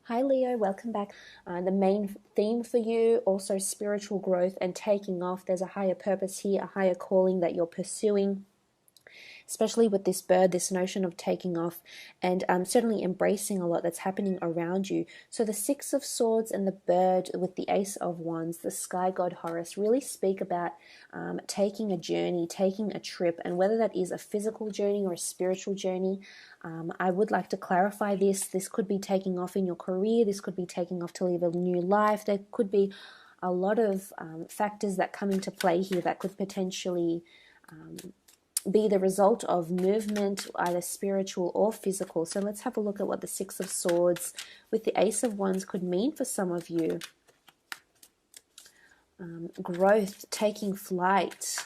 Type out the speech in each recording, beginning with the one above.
Hi Leo, welcome back. The main theme for you, also spiritual growth and taking off. There's a higher purpose here, a higher calling that you're pursuing, especially with this bird, this notion of taking off and certainly embracing a lot that's happening around you. So the Six of Swords and the bird with the Ace of Wands, the sky god Horus, really speak about taking a journey, taking a trip, and whether that is a physical journey or a spiritual journey. I would like to clarify this. This could be taking off in your career. This could be taking off to live a new life. There could be a lot of factors that come into play here that could potentially be the result of movement, either spiritual or physical. So let's have a look at what the Six of Swords with the Ace of Wands could mean for some of you. Growth, taking flight,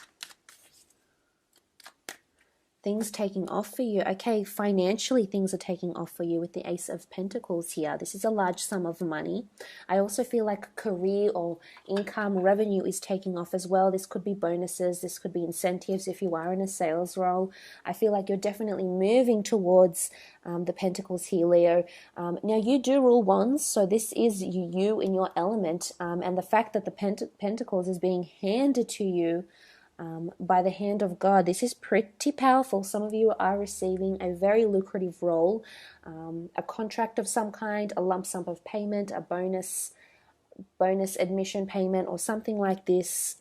things taking off for you. Okay, financially things are taking off for you with the Ace of Pentacles here. This is a large sum of money. I also feel like career or income, revenue is taking off as well. This could be bonuses. This could be incentives if you are in a sales role. I feel like you're definitely moving towards the Pentacles here, Leo. Now, you do rule wands, so this is you in your element. And the fact that the Pentacles is being handed to you by the hand of God. This is pretty powerful. Some of you are receiving a very lucrative role, a contract of some kind, a lump sum of payment, a bonus admission payment, or something like this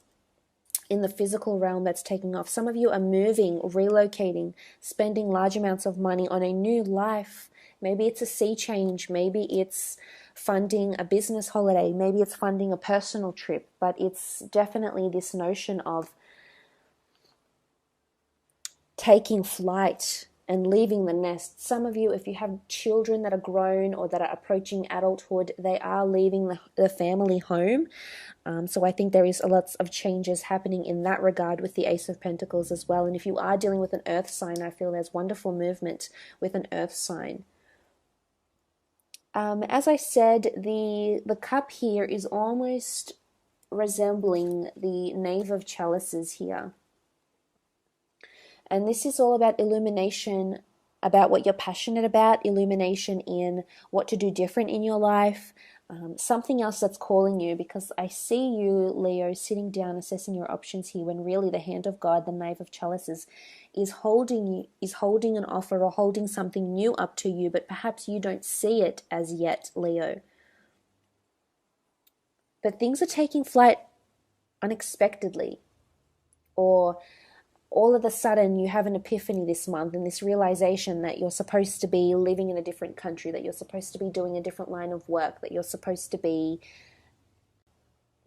in the physical realm that's taking off. Some of you are moving, relocating, spending large amounts of money on a new life. Maybe it's a sea change. Maybe it's funding a business holiday. Maybe it's funding a personal trip. But it's definitely this notion of taking flight and leaving the nest. Some of you, if you have children that are grown or that are approaching adulthood, they are leaving the family home. So I think there is lots of changes happening in that regard with the Ace of Pentacles as well. And if you are dealing with an earth sign, I feel there's wonderful movement with an earth sign. As I said, the cup here is almost resembling the Knave of Chalices here. And this is all about illumination, about what you're passionate about, illumination in what to do different in your life, something else that's calling you, because I see you, Leo, sitting down assessing your options here when really the hand of God, the Knave of Chalices, is holding an offer or holding something new up to you, but perhaps you don't see it as yet, Leo. But things are taking flight unexpectedly, or all of a sudden you have an epiphany this month and this realization that you're supposed to be living in a different country, that you're supposed to be doing a different line of work, that you're supposed to be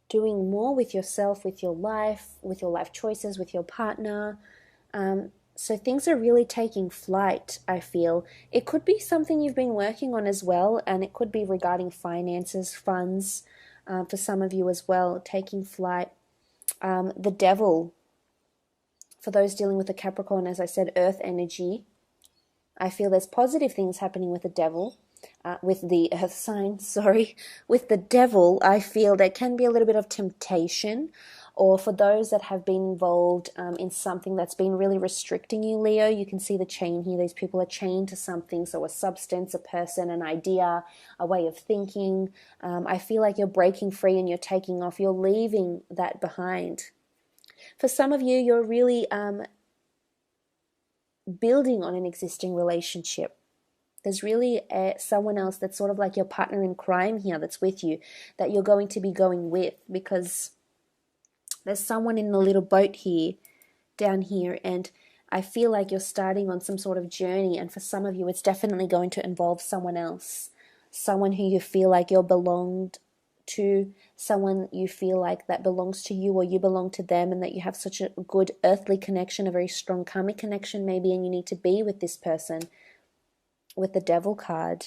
doing more with yourself, with your life choices, with your partner. So things are really taking flight, I feel. It could be something you've been working on as well, and it could be regarding finances, funds, for some of you as well, taking flight. The Devil, for those dealing with the Capricorn, as I said, earth energy. I feel there's positive things happening with the Devil, with the earth sign, With the Devil, I feel there can be a little bit of temptation, or for those that have been involved in something that's been really restricting you, Leo, you can see the chain here. These people are chained to something, so a substance, a person, an idea, a way of thinking. I feel like you're breaking free and you're taking off. You're leaving that behind. For some of you, you're really building on an existing relationship. There's really someone else that's sort of like your partner in crime here that's with you, that you're going to be going with, because there's someone in the little boat here, down here, and I feel like you're starting on some sort of journey, and for some of you, it's definitely going to involve someone else, someone who you feel like you're belonged to, someone you feel like that belongs to you or you belong to them, and that you have such a good earthly connection, a very strong karmic connection maybe, and you need to be with this person with the Devil card.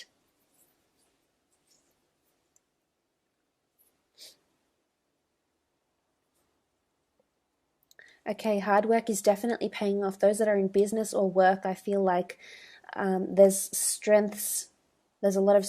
Okay, hard work is definitely paying off. Those that are in business or work, I feel like there's strengths, there's a lot of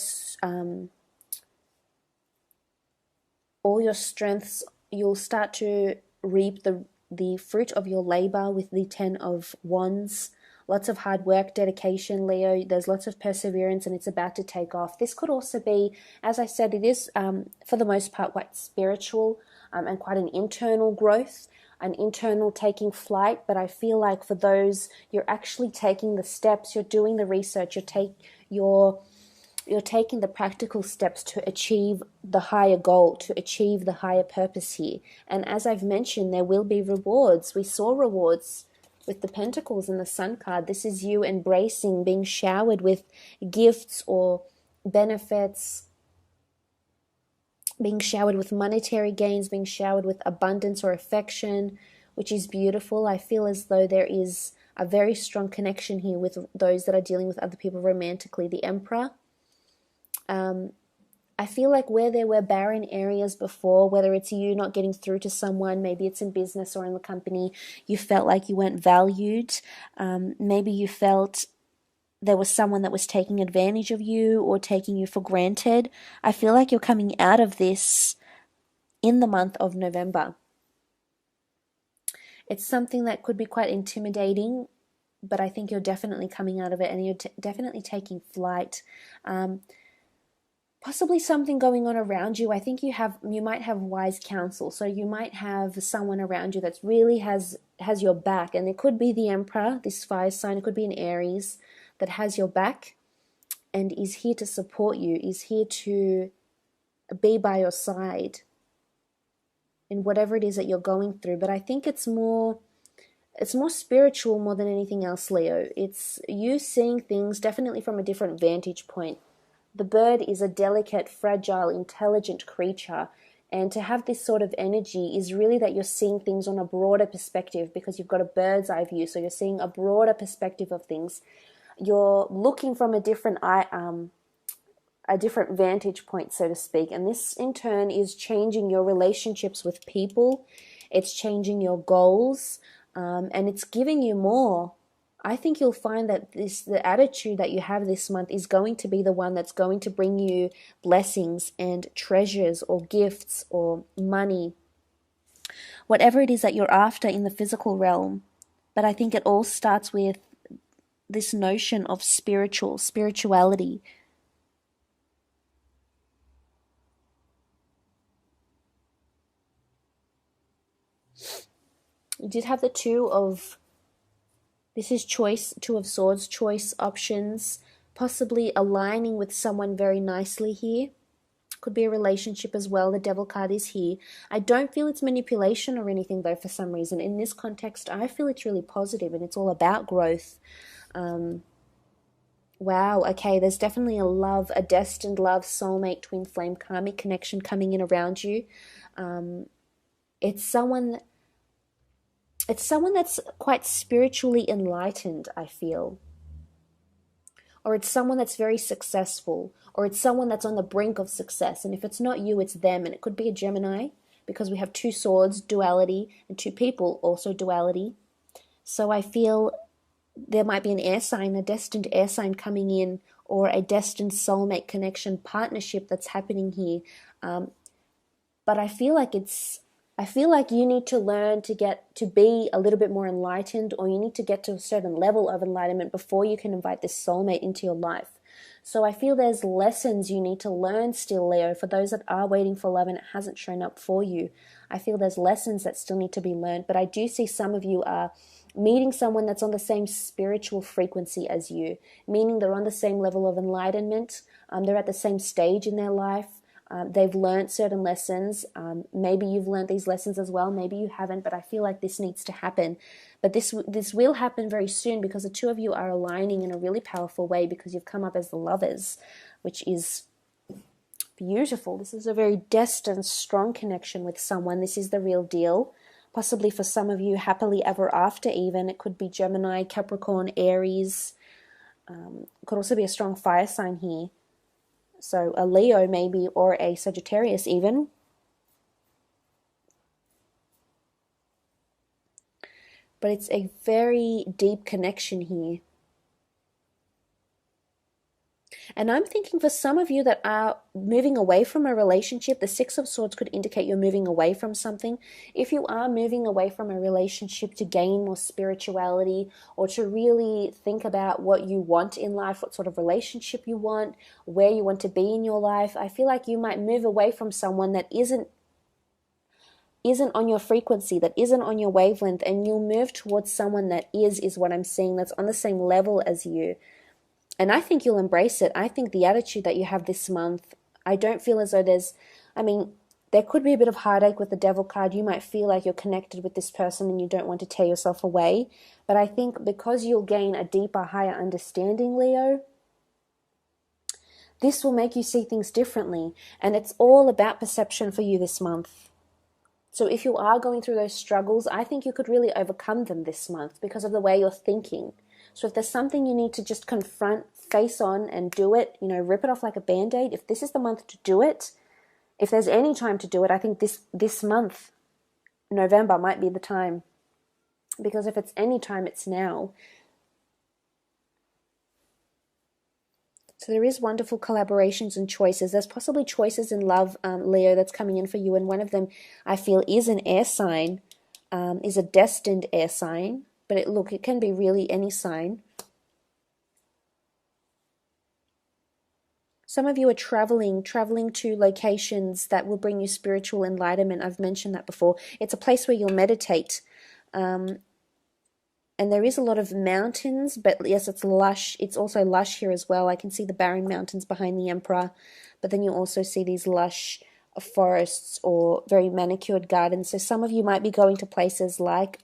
all your strengths, you'll start to reap the fruit of your labor with the Ten of Wands, lots of hard work, dedication, Leo. There's lots of perseverance and it's about to take off. This could also be, as I said, it is for the most part quite spiritual and quite an internal growth, an internal taking flight. But I feel like for those, you're actually taking the steps, you're doing the research, you're taking the practical steps to achieve the higher goal, to achieve the higher purpose here. And as I've mentioned, there will be rewards. We saw rewards with the Pentacles and the Sun card. This is you embracing being showered with gifts or benefits, being showered with monetary gains, being showered with abundance or affection, which is beautiful. I feel as though there is a very strong connection here with those that are dealing with other people romantically. The Emperor. I feel like where there were barren areas before, whether it's you not getting through to someone, maybe it's in business or in the company, you felt like you weren't valued. Maybe you felt there was someone that was taking advantage of you or taking you for granted. I feel like you're coming out of this in the month of November. It's something that could be quite intimidating, but I think you're definitely coming out of it and you're definitely taking flight. Possibly something going on around you. I think you might have wise counsel. So you might have someone around you that really has your back. And it could be the Emperor, this fire sign. It could be an Aries that has your back and is here to support you, is here to be by your side in whatever it is that you're going through. But I think it's more spiritual more than anything else, Leo. It's you seeing things definitely from a different vantage point. The bird is a delicate, fragile, intelligent creature, and to have this sort of energy is really that you're seeing things on a broader perspective because you've got a bird's eye view, so you're seeing a broader perspective of things. You're looking from a different vantage point, so to speak, and this in turn is changing your relationships with people. It's changing your goals, and it's giving you more. I think you'll find that the attitude that you have this month is going to be the one that's going to bring you blessings and treasures or gifts or money, whatever it is that you're after in the physical realm. But I think it all starts with this notion of spirituality. You did have the this is choice, Two of Swords, choice options, possibly aligning with someone very nicely here. Could be a relationship as well. The Devil card is here. I don't feel it's manipulation or anything though for some reason. In this context, I feel it's really positive and it's all about growth. Wow, okay, there's definitely a destined love, soulmate, twin flame, karmic connection coming in around you. It's someone that's quite spiritually enlightened, I feel. Or it's someone that's very successful. Or it's someone that's on the brink of success. And if it's not you, it's them. And it could be a Gemini, because we have 2 swords, duality, and 2 people, also duality. So I feel there might be an air sign, a destined air sign coming in, or a destined soulmate connection partnership that's happening here. But I feel like you need to learn to get to be a little bit more enlightened, or you need to get to a certain level of enlightenment before you can invite this soulmate into your life. So I feel there's lessons you need to learn still, Leo, for those that are waiting for love and it hasn't shown up for you. I feel there's lessons that still need to be learned, but I do see some of you are meeting someone that's on the same spiritual frequency as you, meaning they're on the same level of enlightenment, they're at the same stage in their life. They've learned certain lessons. Maybe you've learned these lessons as well. Maybe you haven't, but I feel like this needs to happen. But this will happen very soon because the 2 of you are aligning in a really powerful way because you've come up as the lovers, which is beautiful. This is a very destined, strong connection with someone. This is the real deal. Possibly for some of you, happily ever after even. It could be Gemini, Capricorn, Aries. Could also be a strong fire sign here. So a Leo maybe, or a Sagittarius even. But it's a very deep connection here. And I'm thinking for some of you that are moving away from a relationship, the Six of Swords could indicate you're moving away from something. If you are moving away from a relationship to gain more spirituality or to really think about what you want in life, what sort of relationship you want, where you want to be in your life, I feel like you might move away from someone that isn't on your frequency, that isn't on your wavelength, and you'll move towards someone that is what I'm seeing, that's on the same level as you. And I think you'll embrace it. I think the attitude that you have this month, I don't feel as though there could be a bit of heartache with the Devil card. You might feel like you're connected with this person and you don't want to tear yourself away. But I think because you'll gain a deeper, higher understanding, Leo, this will make you see things differently. And it's all about perception for you this month. So if you are going through those struggles, I think you could really overcome them this month because of the way you're thinking. So if there's something you need to just confront, face on and do it, rip it off like a Band-Aid, if this is the month to do it, if there's any time to do it, I think this month, November, might be the time. Because if it's any time, it's now. So there is wonderful collaborations and choices. There's possibly choices in love, Leo, that's coming in for you. And one of them, I feel, is an air sign, is a destined air sign. But it can be really any sign. Some of you are traveling to locations that will bring you spiritual enlightenment. I've mentioned that before. It's a place where you'll meditate. And there is a lot of mountains, but yes, it's lush. It's also lush here as well. I can see the barren mountains behind the Emperor, but then you also see these lush forests or very manicured gardens. So some of you might be going to places like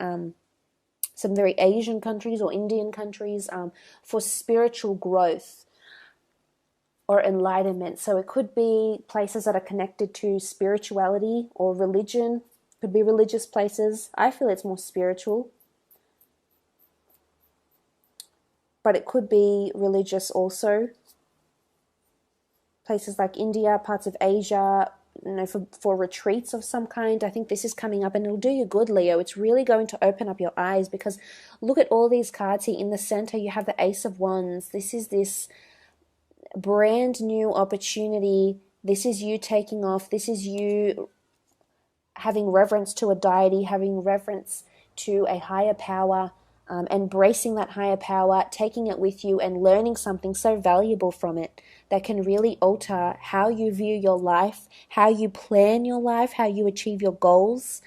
some very Asian countries or Indian countries for spiritual growth or enlightenment. So it could be places that are connected to spirituality or religion. Could be religious places. I feel it's more spiritual. But it could be religious also. Places like India, parts of Asia, for retreats of some kind. I think this is coming up and it'll do you good, Leo. It's really going to open up your eyes because look at all these cards here. In the center, you have the Ace of Wands. This is this brand new opportunity. This is you taking off. This is you having reverence to a deity, having reverence to a higher power, embracing that higher power, taking it with you and learning something so valuable from it that can really alter how you view your life, how you plan your life, how you achieve your goals.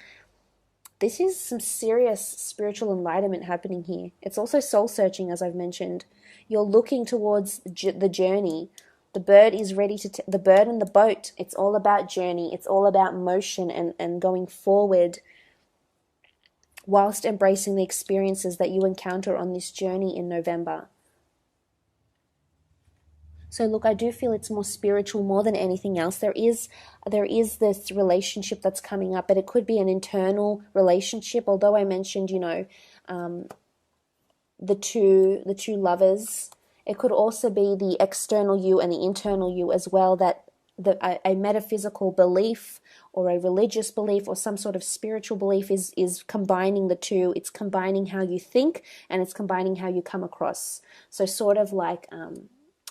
This is some serious spiritual enlightenment happening here. It's also soul searching, as I've mentioned. You're looking towards the journey. The bird is ready to, the bird and the boat. It's all about journey. It's all about motion and going forward whilst embracing the experiences that you encounter on this journey in November. So look, I do feel it's more spiritual more than anything else. There is this relationship that's coming up, but it could be an internal relationship. Although I mentioned, the two lovers, it could also be the external you and the internal you as well, that a metaphysical belief or a religious belief or some sort of spiritual belief is combining the two. It's combining how you think and it's combining how you come across. So sort of like,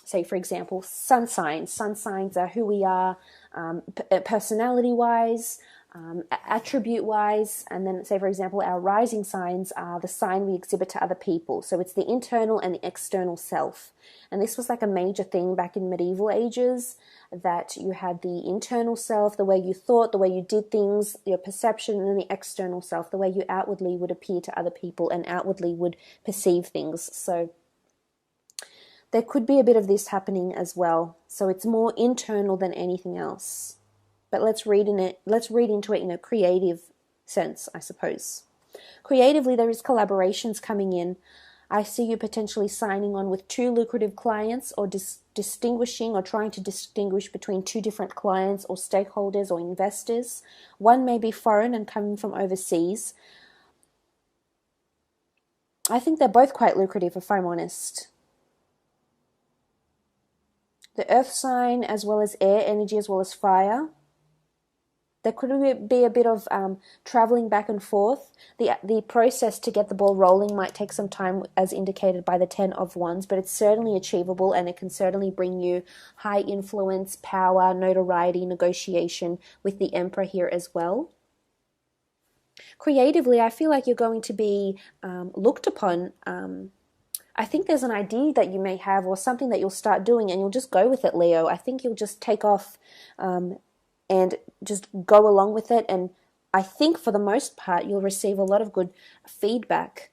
say, for example, sun signs. Sun signs are who we are personality-wise, attribute-wise, and then, say, for example, our rising signs are the sign we exhibit to other people. So it's the internal and the external self. And this was like a major thing back in medieval ages, that you had the internal self, the way you thought, the way you did things, your perception, and then the external self, the way you outwardly would appear to other people and outwardly would perceive things. So there could be a bit of this happening as well. So it's more internal than anything else. But let's read into it in a creative sense, I suppose. Creatively, there is collaborations coming in. I see you potentially signing on with two lucrative clients, or distinguishing or trying to distinguish between two different clients or stakeholders or investors. One may be foreign and coming from overseas. I think they're both quite lucrative, if I'm honest. The earth sign as well as air energy as well as fire. There could be a bit of traveling back and forth. The process to get the ball rolling might take some time, as indicated by the Ten of Wands, but it's certainly achievable, and it can certainly bring you high influence, power, notoriety, negotiation with the Emperor here as well. Creatively, I feel like you're going to be looked upon. I think there's an idea that you may have, or something that you'll start doing, and you'll just go with it, Leo. I think you'll just take off and just go along with it. And I think for the most part, you'll receive a lot of good feedback,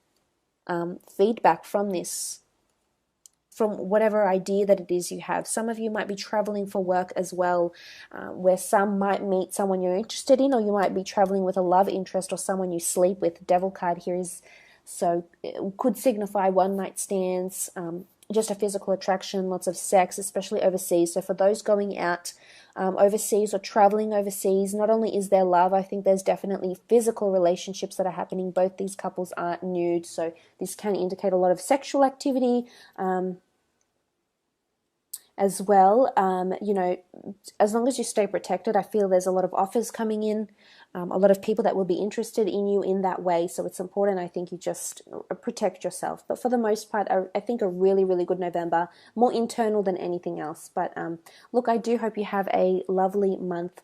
from this, from whatever idea that it is you have. Some of you might be traveling for work as well, where some might meet someone you're interested in, or you might be traveling with a love interest or someone you sleep with. The Devil card here is, so it could signify one night stands, just a physical attraction, lots of sex, especially overseas. So for those going out overseas or traveling overseas, not only is there love, I think there's definitely physical relationships that are happening. Both these couples aren't nude, so this can indicate a lot of sexual activity as well. You know, as long as you stay protected, I feel there's a lot of offers coming in, a lot of people that will be interested in you in that way. So it's important, I think, you just protect yourself. But for the most part, I think a really, really good November, more internal than anything else. But look, I do hope you have a lovely month